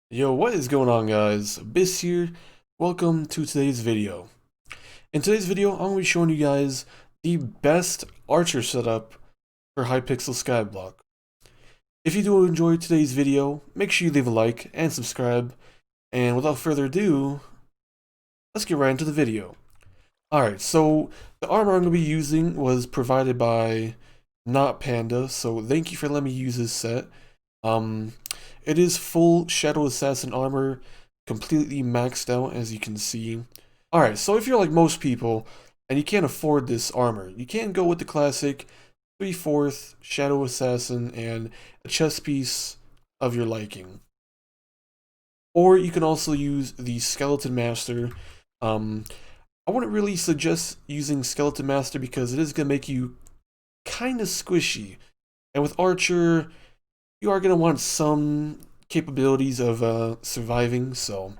Yo, what is going on, guys? Abyss here. Welcome to today's video. In today's video, I'm going to be showing you guys the best archer setup for Hypixel Skyblock. If you do enjoy today's video, make sure you leave a like and subscribe. And without further ado, let's get right into the video. Alright, so the armor I'm going to be using was provided by Not Panda, so thank you for letting me use this set. It is full Shadow Assassin armor, completely maxed out as you can see. Alright, so if you're like most people, and you can't afford this armor, you can go with the classic 3/4 Shadow Assassin and a chest piece of your liking. Or you can also use the Skeleton Master. I wouldn't really suggest using Skeleton Master because it is going to make you kind of squishy. And with Archer, you are going to want some capabilities of surviving, so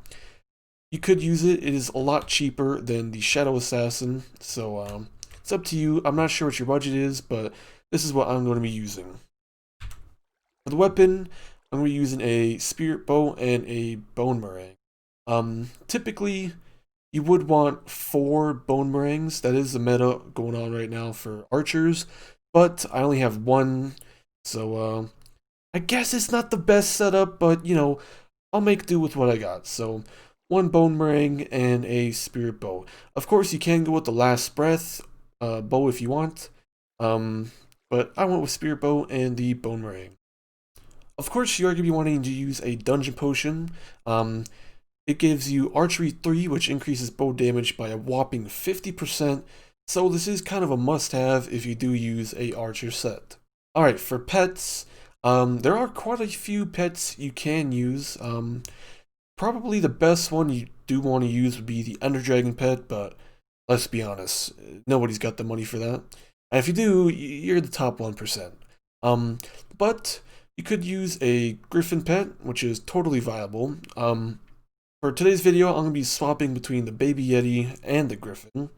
you could use it. It is a lot cheaper than the Shadow Assassin, so it's up to you. I'm not sure what your budget is, but this is what I'm going to be using. For the weapon, I'm going to be using a Spirit Bow and a Bone Meringue. Typically, you would want 4 Bone Meringues. That is the meta going on right now for archers, but I only have 1, so I guess it's not the best setup, but you know, I'll make do with what I got. So 1 Bone Meringue and a Spirit Bow. Of course, you can go with the Last Breath bow if you want, but I went with Spirit Bow and the Bone Meringue. Of course, you are going to be wanting to use a Dungeon Potion. It gives you Archery 3, which increases bow damage by a whopping 50%, so this is kind of a must-have if you do use a Archer set. Alright, for pets, there are quite a few pets you can use. Probably the best one you do want to use would be the Ender Dragon pet, but let's be honest, nobody's got the money for that. And if you do, you're the top 1%. But you could use a Griffin pet, which is totally viable. For today's video, I'm going to be swapping between the Baby Yeti and the Griffin.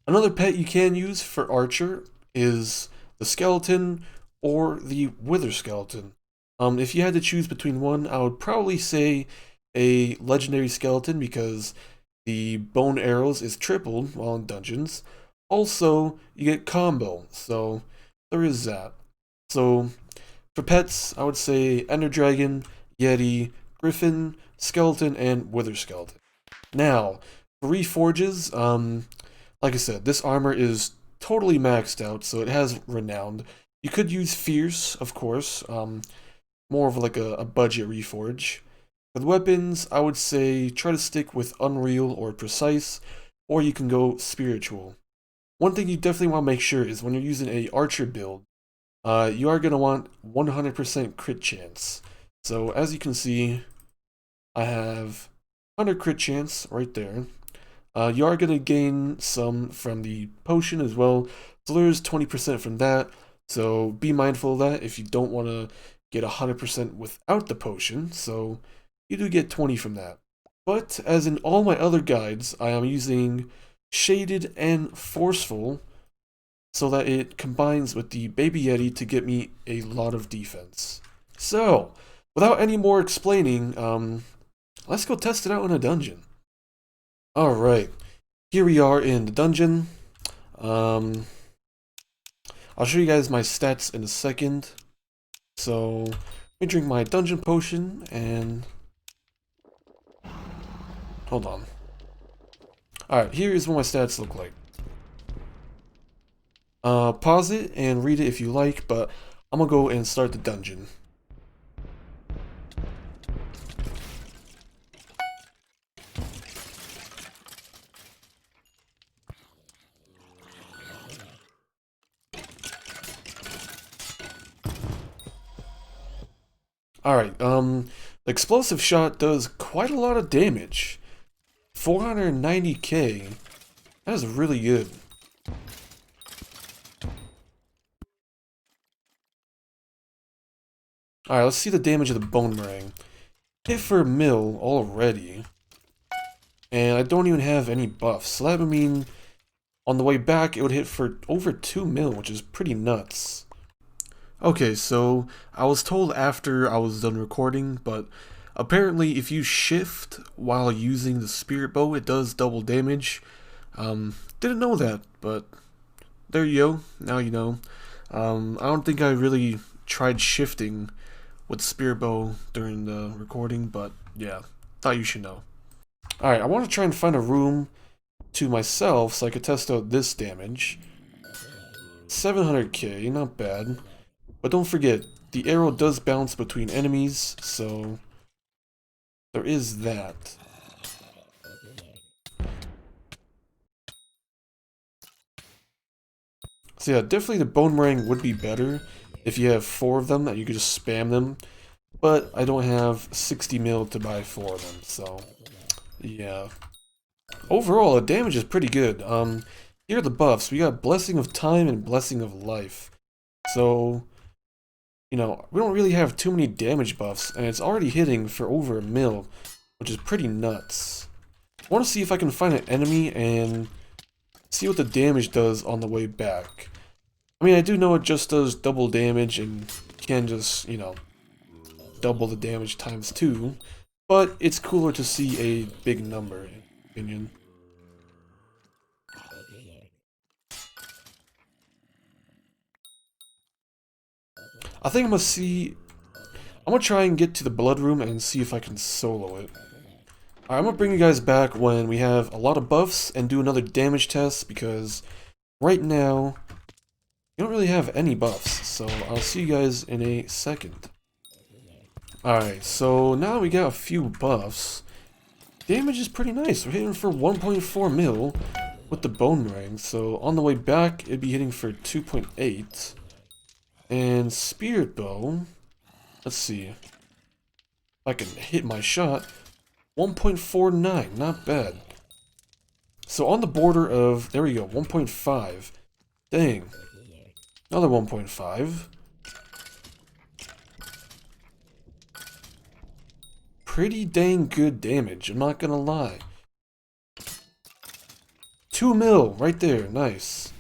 Another pet you can use for Archer is the Skeleton or the Wither Skeleton. If you had to choose between one, I would probably say a Legendary Skeleton because the Bone Arrows is tripled while in dungeons. Also, you get combo, so there is that. So, for pets, I would say Ender Dragon, Yeti, Griffin, Skeleton, and Wither Skeleton. Now, for reforges, like I said, this armor is totally maxed out, so it has Renowned. You could use Fierce, of course, more of like a budget reforge. For the weapons, I would say try to stick with Unreal or Precise, or you can go Spiritual. One thing you definitely want to make sure is when you're using a Archer build, you are going to want 100% crit chance. So as you can see, I have 100 crit chance right there. You are going to gain some from the potion as well, so there's 20% from that. So be mindful of that if you don't want to get 100% without the potion, so you do get 20 from that. But as in all my other guides, I am using Shaded and Forceful so that it combines with the Baby Yeti to get me a lot of defense. So, without any more explaining, let's go test it out in a dungeon. Alright, here we are in the dungeon. I'll show you guys my stats in a second. So, let me drink my dungeon potion and... hold on. Alright, here is what my stats look like. Pause it and read it if you like, but I'm gonna go and start the dungeon. Alright, the explosive shot does quite a lot of damage. 490k. That is really good. Alright, let's see the damage of the Bone Meringue. Hit for a mil already. And I don't even have any buffs, so that would mean on the way back it would hit for over 2 mil, which is pretty nuts. Okay, so I was told after I was done recording, but Apparently, if you shift while using the spirit bow, it does double damage. Didn't know that, but there you go. Now you know. I don't think I really tried shifting with the spirit bow during the recording, but yeah, thought you should know. Alright, I want to try and find a room to myself so I could test out this damage. 700k, not bad. But don't forget, the arrow does bounce between enemies, so there is that. So yeah, definitely the boomerang would be better if you have 4 of them that you could just spam them. But I don't have 60 mil to buy 4 of them, so yeah. Overall, the damage is pretty good. Here are the buffs. We got Blessing of Time and Blessing of Life. So, you know, we don't really have too many damage buffs, and it's already hitting for over 1 mil, which is pretty nuts. I want to see if I can find an enemy and see what the damage does on the way back. I mean, I do know it just does double damage and can just, you know, double the damage times 2, but it's cooler to see a big number, in my opinion. I think I'm gonna try and get to the blood room and see if I can solo it. Alright, I'm gonna bring you guys back when we have a lot of buffs and do another damage test, because right now you don't really have any buffs, so I'll see you guys in a second. Alright, so now we got a few buffs. Damage is pretty nice. We're hitting for 1.4 mil with the boomerang, so on the way back it'd be hitting for 2.8. And spirit bow, let's see if I can hit my shot. 1.49, not bad. So on the border of, there we go, 1.5. Dang. Another 1.5. Pretty dang good damage, I'm not gonna lie. 2 mil, right there, nice.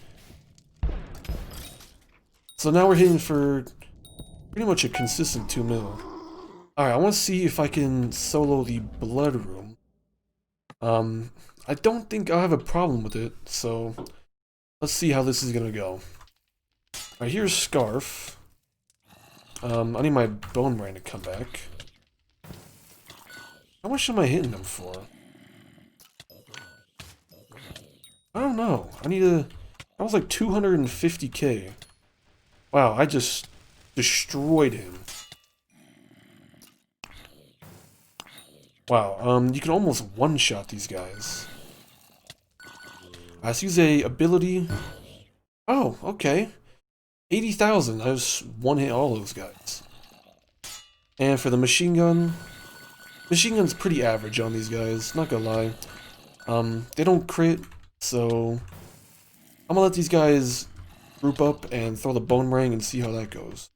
So now we're hitting for pretty much a consistent 2 mil. Alright, I want to see if I can solo the blood room. I don't think I'll have a problem with it, so let's see how this is gonna go. Alright, here's Scarf. I need my boomerang to come back. How much am I hitting them for? I don't know. That was like 250k. Wow, I just destroyed him. Wow, you can almost one-shot these guys. Let's use a ability. Oh, okay. 80,000. I just one-hit all those guys. And for the machine gun's pretty average on these guys, not gonna lie. They don't crit, so I'm gonna let these guys group up and throw the boomerang and see how that goes.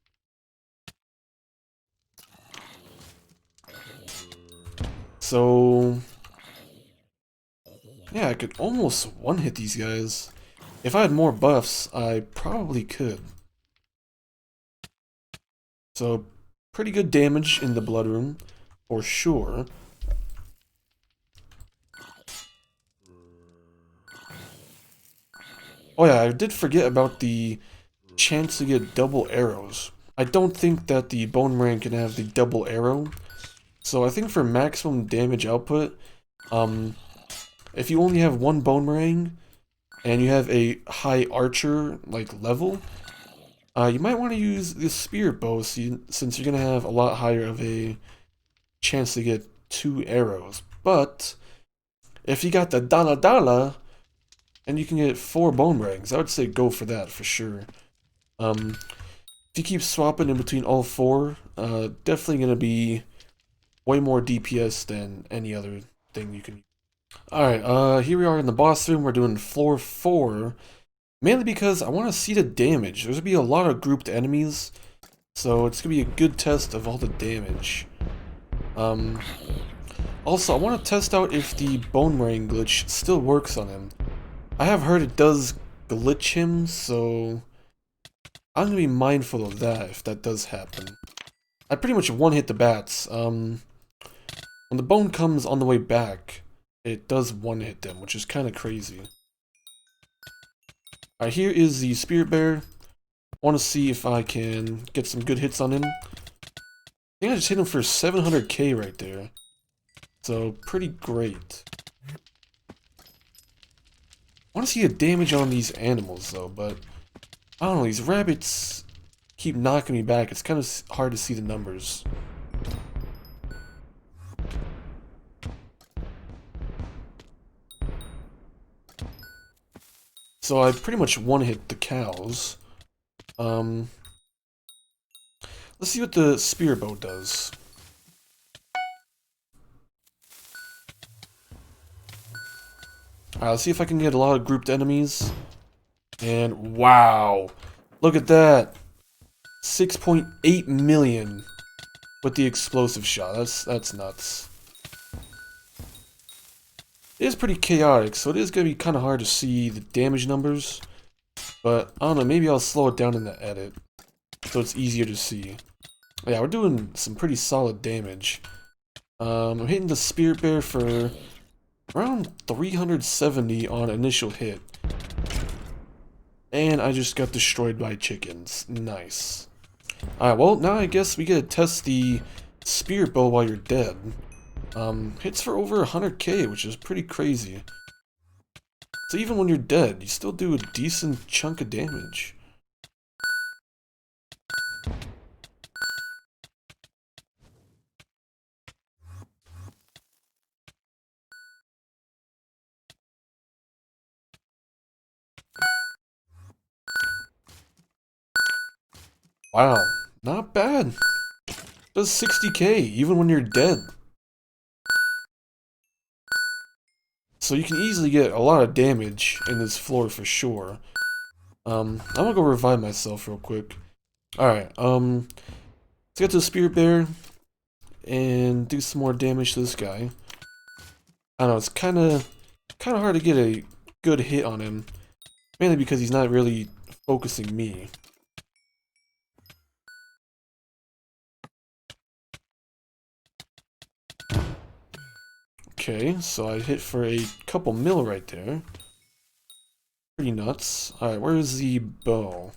So yeah, I could almost one-hit these guys. If I had more buffs, I probably could. So pretty good damage in the blood room, for sure. Oh yeah, I did forget about the chance to get double arrows. I don't think that the boomerang can have the double arrow. So I think for maximum damage output, if you only have one boomerang and you have a high archer like level, you might want to use the spirit bow since you're gonna have a lot higher of a chance to get 2 arrows. But if you got the Dala Dala and you can get 4 boomerangs, I would say go for that for sure. If you keep swapping in between all 4, definitely gonna be way more DPS than any other thing you can use. Alright, here we are in the boss room. We're doing floor 4. Mainly because I want to see the damage. There's going to be a lot of grouped enemies, so it's going to be a good test of all the damage. Also, I want to test out if the boomerang glitch still works on him. I have heard it does glitch him, so I'm going to be mindful of that if that does happen. I pretty much one-hit the bats. when the bone comes on the way back, it does one-hit them, which is kind of crazy. Alright, here is the Spirit Bear. I want to see if I can get some good hits on him. I think I just hit him for 700k right there. So, pretty great. I want to see the damage on these animals, though, but I don't know, these rabbits keep knocking me back. It's kind of hard to see the numbers. So I pretty much one-hit the cows. Let's see what the Spirit Bow does. Alright, let's see if I can get a lot of grouped enemies. And wow! Look at that! 6.8 million with the explosive shot. That's nuts. It is pretty chaotic, so it is going to be kind of hard to see the damage numbers. But, I don't know, maybe I'll slow it down in the edit, so it's easier to see. Yeah, we're doing some pretty solid damage. I'm hitting the Spirit Bear for around 370 on initial hit. And I just got destroyed by chickens. Nice. Alright, well, now I guess we get to test the Spirit Bow while you're dead. Hits for over 100k, which is pretty crazy. So even when you're dead, you still do a decent chunk of damage. Wow, not bad. Does 60k even when you're dead. So you can easily get a lot of damage in this floor for sure. I'm gonna go revive myself real quick. Alright, let's get to the Spirit Bear and do some more damage to this guy. I don't know, it's kinda hard to get a good hit on him. Mainly because he's not really focusing me. Okay, so I hit for a couple mil right there. Pretty nuts. Alright, where's the bow?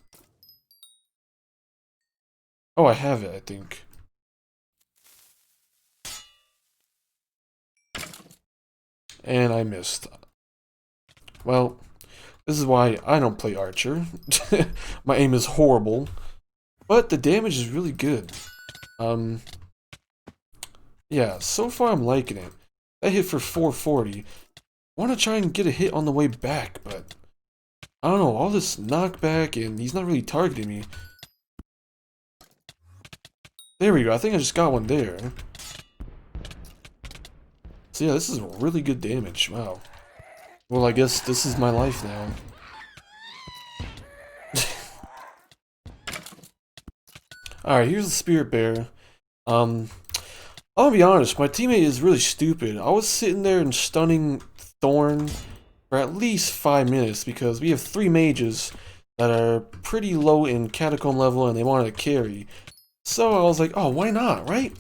Oh, I have it, I think. And I missed. Well, this is why I don't play Archer. My aim is horrible. But the damage is really good. Yeah, so far I'm liking it. That hit for 440. I want to try and get a hit on the way back, but I don't know, all this knockback and he's not really targeting me. There we go, I think I just got one there. So yeah, this is really good damage, wow. Well, I guess this is my life now. Alright, here's the Spirit Bear. I'll be honest, my teammate is really stupid. I was sitting there and stunning Thorn for at least 5 minutes because we have 3 mages that are pretty low in Catacomb level and they wanted to carry. So I was like, oh, why not, right?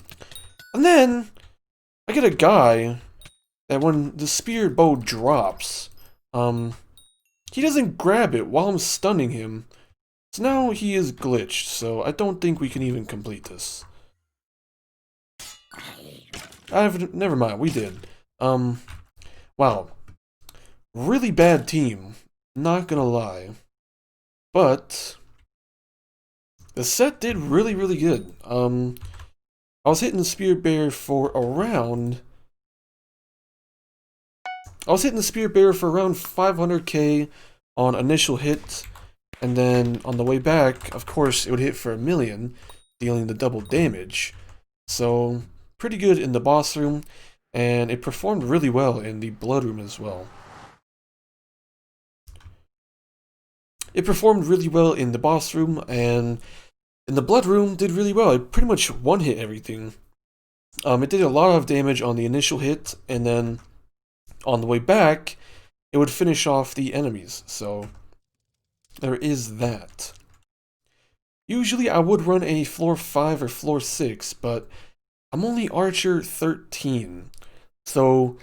And then I get a guy that when the Spirit Bow drops, he doesn't grab it while I'm stunning him. So now he is glitched, so I don't think we can even complete this. Never mind, we did. Wow. Really bad team, not gonna lie. But the set did really, really good. I was hitting the Spirit Bear for around 500k on initial hit, and then on the way back, of course, it would hit for 1 million, dealing the double damage. So pretty good in the boss room, and it performed really well in the blood room as well. It performed really well in the boss room, and in the blood room did really well. It pretty much one-hit everything. It did a lot of damage on the initial hit, and then on the way back, it would finish off the enemies. So there is that. Usually I would run a floor 5 or floor 6, but I'm only Archer 13. So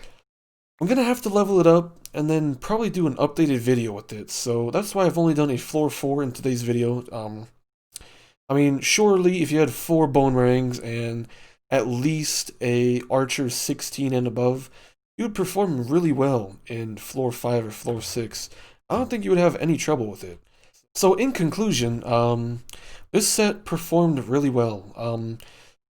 I'm gonna have to level it up and then probably do an updated video with it. So that's why I've only done a floor 4 in today's video. I mean, surely if you had 4 bone rings and at least a Archer 16 and above, you would perform really well in floor 5 or floor 6. I don't think you would have any trouble with it. So in conclusion, this set performed really well.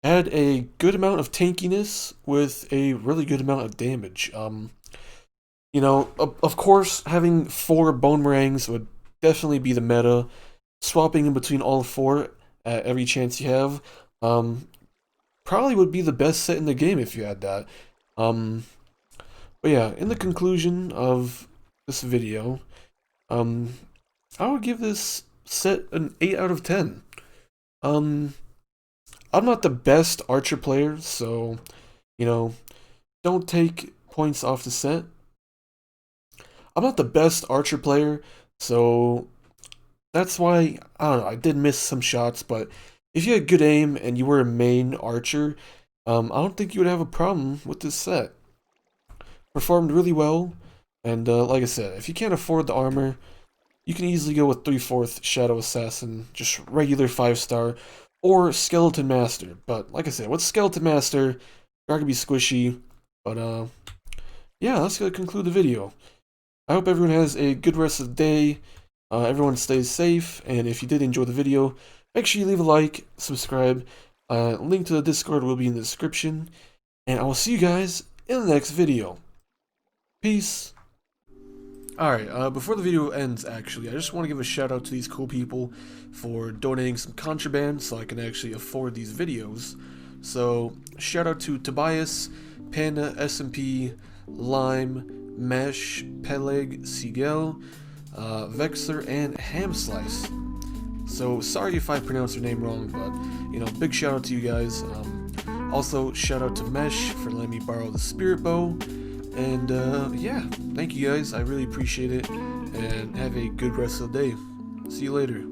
Had a good amount of tankiness with a really good amount of damage. You know, of course, having 4 bone meringues would definitely be the meta. Swapping in between all 4 at every chance you have, probably would be the best set in the game if you had that. But yeah, in the conclusion of this video, I would give this set an 8 out of 10. I'm not the best Archer player, so, you know, don't take points off the set. I'm not the best Archer player, so that's why, I don't know, I did miss some shots, but if you had good aim and you were a main Archer, I don't think you would have a problem with this set. Performed really well, and like I said, if you can't afford the armor, you can easily go with 3/4 Shadow Assassin, just regular 5-star, or Skeleton Master. But like I said, with Skeleton Master, you're gonna be squishy. But yeah, that's gonna conclude the video. I hope everyone has a good rest of the day. Everyone stays safe, and if you did enjoy the video, make sure you leave a like, subscribe. Link to the Discord will be in the description, and I will see you guys in the next video. Peace. Alright, before the video ends, actually, I just want to give a shout out to these cool people for donating some contraband so I can actually afford these videos. So, shout out to Tobias, Panda, SMP, Lime, Mesh, Peleg, Siegel, Vexler, and Ham Slice. So, sorry if I pronounced your name wrong, but, you know, big shout out to you guys. Also, shout out to Mesh for letting me borrow the Spirit Bow. And, yeah, thank you guys. I really appreciate it. And have a good rest of the day. See you later.